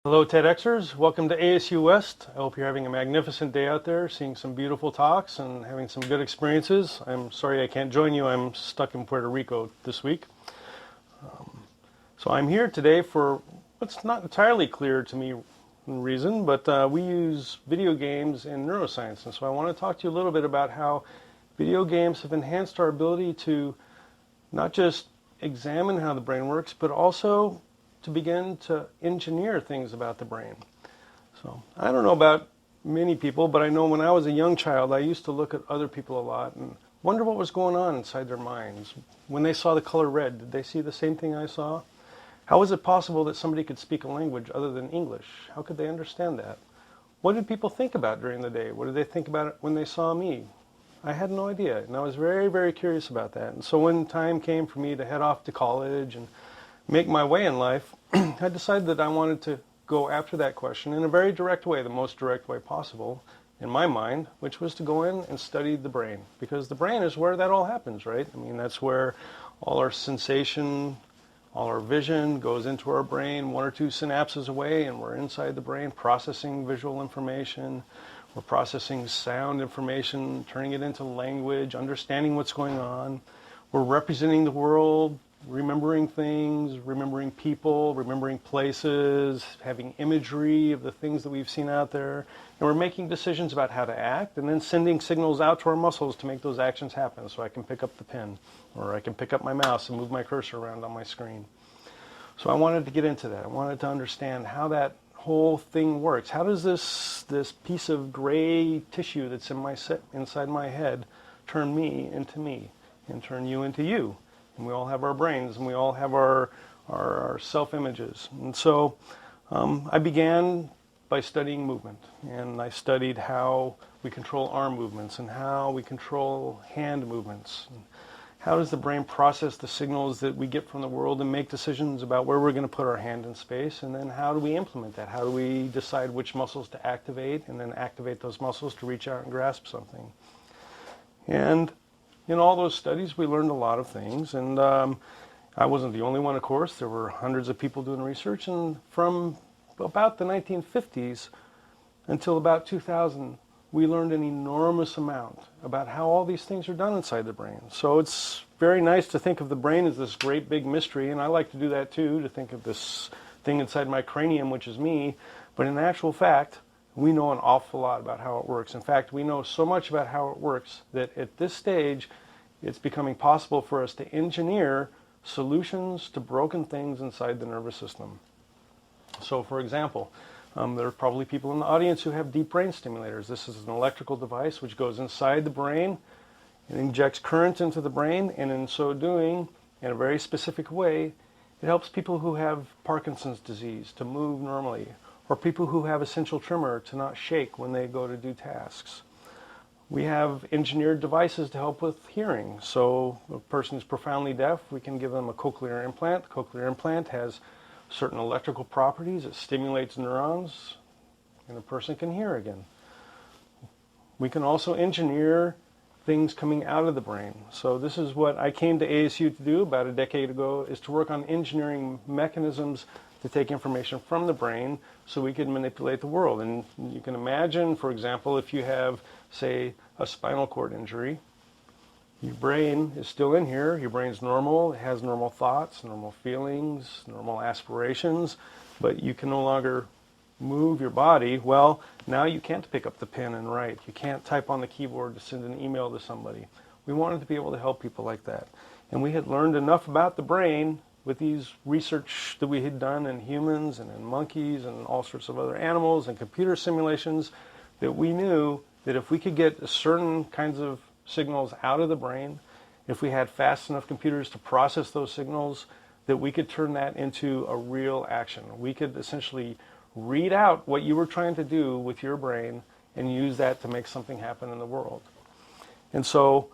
Hello TEDxers, welcome to ASU West. I hope you're having a magnificent day out there, seeing some beautiful talks and having some good experiences. I'm sorry I can't join you, I'm stuck in Puerto Rico this week. So I'm here today for what's not entirely clear to me reason, but we use video games in neuroscience. And so I want to talk to you a little bit about how video games have enhanced our ability to not just examine how the brain works, but also to begin to engineer things about the brain. So I don't know about many people, but I know when I was a young child, I used to look at other people a lot and wonder what was going on inside their minds. When they saw the color red, did they see the same thing I saw? How was it possible that somebody could speak a language other than English? How could they understand that? What did people think about during the day? What did they think about when they saw me? I had no idea, and I was very, very curious about that. And so when time came for me to head off to college and make my way in life, I decided that I wanted to go after that question in a very direct way, the most direct way possible in my mind, which was to go in and study the brain. Because the brain is where that all happens, right? I mean, that's where all our sensation, all our vision goes into our brain, one or two synapses away, and we're inside the brain processing visual information. We're processing sound information, turning it into language, understanding what's going on. We're representing the world, remembering things, remembering people, remembering places, having imagery of the things that we've seen out there. And we're making decisions about how to act and then sending signals out to our muscles to make those actions happen. So I can pick up the pen, or I can pick up my mouse and move my cursor around on my screen. So I wanted to get into that. I wanted to understand how that whole thing works. How does this piece of gray tissue that's inside my head turn me and turn you into you? And we all have our brains, and we all have our self-images. And so I began by studying movement. And I studied how we control arm movements and how we control hand movements. And how does the brain process the signals that we get from the world and make decisions about where we're going to put our hand in space? And then how do we implement that? How do we decide which muscles to activate and then activate those muscles to reach out and grasp something? And in all those studies, we learned a lot of things, and I wasn't the only one, of course. There were hundreds of people doing research, and from about the 1950s until about 2000, we learned an enormous amount about how all these things are done inside the brain. So it's very nice to think of the brain as this great big mystery, and I like to do that too, to think of this thing inside my cranium, which is me, but in actual fact, we know an awful lot about how it works. In fact, we know so much about how it works that at this stage, it's becoming possible for us to engineer solutions to broken things inside the nervous system. So, for example, there are probably people in the audience who have deep brain stimulators. This is an electrical device which goes inside the brain and injects current into the brain, and in so doing, in a very specific way, it helps people who have Parkinson's disease to move normally, or people who have essential tremor to not shake when they go to do tasks. We have engineered devices to help with hearing. So a person who's profoundly deaf, we can give them a cochlear implant. The cochlear implant has certain electrical properties. It stimulates neurons, and a person can hear again. We can also engineer things coming out of the brain. So this is what I came to ASU to do about a decade ago, is to work on engineering mechanisms to take information from the brain so we can manipulate the world. And you can imagine, for example, if you have, say, a spinal cord injury, your brain is still in here, your brain's normal, it has normal thoughts, normal feelings, normal aspirations, but you can no longer move your body. Well, now you can't pick up the pen and write. You can't type on the keyboard to send an email to somebody. We wanted to be able to help people like that. And we had learned enough about the brain with these research that we had done in humans and in monkeys and all sorts of other animals and computer simulations, that we knew that if we could get certain kinds of signals out of the brain, if we had fast enough computers to process those signals, that we could turn that into a real action. We could essentially read out what you were trying to do with your brain and use that to make something happen in the world. And so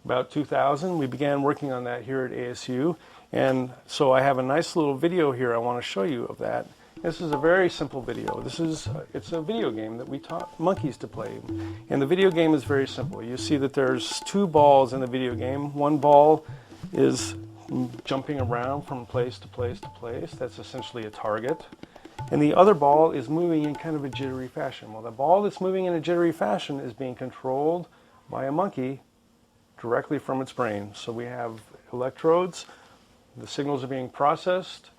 about 2000, we began working on that here at ASU. And so I have a nice little video here I want to show you of that. This is a very simple video. It's a video game that we taught monkeys to play. And the video game is very simple. You see that there's two balls in the video game. One ball is jumping around from place to place to place. That's essentially a target. And the other ball is moving in kind of a jittery fashion. Well, the ball that's moving in a jittery fashion is being controlled by a monkey directly from its brain. So we have electrodes, the signals are being processed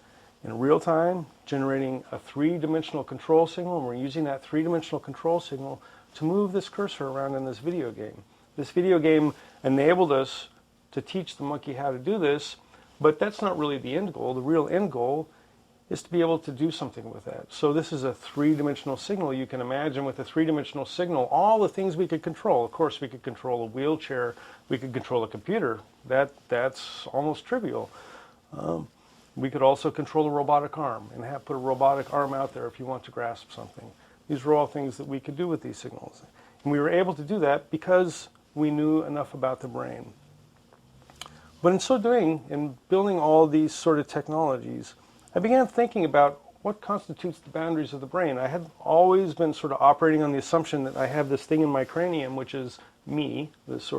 in real time, generating a three-dimensional control signal, and we're using that three-dimensional control signal to move this cursor around in this video game. This video game enabled us to teach the monkey how to do this, but that's not really the end goal. The real end goal is to be able to do something with that. So this is a three-dimensional signal. You can imagine with a three-dimensional signal all the things we could control. Of course, we could control a wheelchair, we could control a computer. That's almost trivial. We could also control a robotic arm and put a robotic arm out there if you want to grasp something. These were all things that we could do with these signals. And we were able to do that because we knew enough about the brain. But in so doing, in building all these sort of technologies, I began thinking about what constitutes the boundaries of the brain. I had always been sort of operating on the assumption that I have this thing in my cranium, which is me, this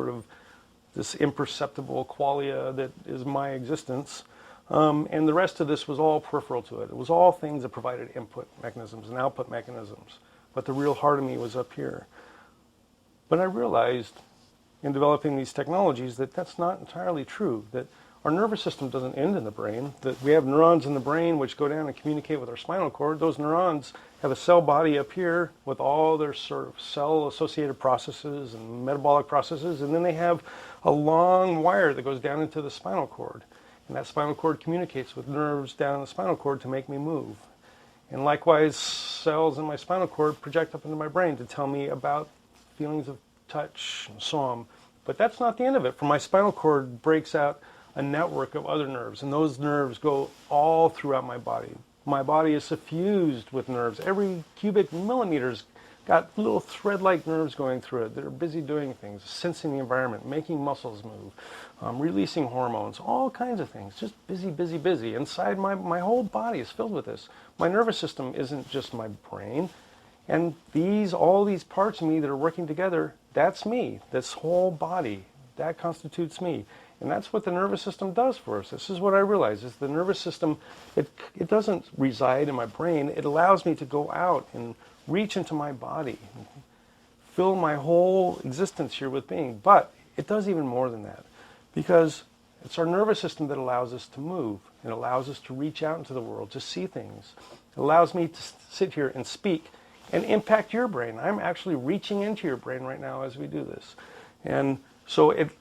imperceptible qualia that is my existence. And the rest of this was all peripheral to it. It was all things that provided input mechanisms and output mechanisms. But the real heart of me was up here. But I realized in developing these technologies that that's not entirely true, that our nervous system doesn't end in the brain, that we have neurons in the brain which go down and communicate with our spinal cord. Those neurons have a cell body up here with all their sort of cell-associated processes and metabolic processes, and then they have a long wire that goes down into the spinal cord. And that spinal cord communicates with nerves down in the spinal cord to make me move. And likewise, cells in my spinal cord project up into my brain to tell me about feelings of touch and so on. But that's not the end of it. From my spinal cord breaks out a network of other nerves, and those nerves go all throughout my body. My body is suffused with nerves. Every cubic millimeter's got little thread-like nerves going through it that are busy doing things, sensing the environment, making muscles move, releasing hormones, all kinds of things, just busy, busy, busy. Inside my whole body is filled with this. My nervous system isn't just my brain, and all these parts of me that are working together, that's me. This whole body, that constitutes me. And that's what the nervous system does for us. This is what I realize, is the nervous system, it doesn't reside in my brain. It allows me to go out and reach into my body, fill my whole existence here with being. But it does even more than that, because it's our nervous system that allows us to move. It allows us to reach out into the world, to see things. It allows me to sit here and speak and impact your brain. I'm actually reaching into your brain right now as we do this. And so it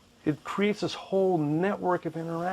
creates this whole network of interaction.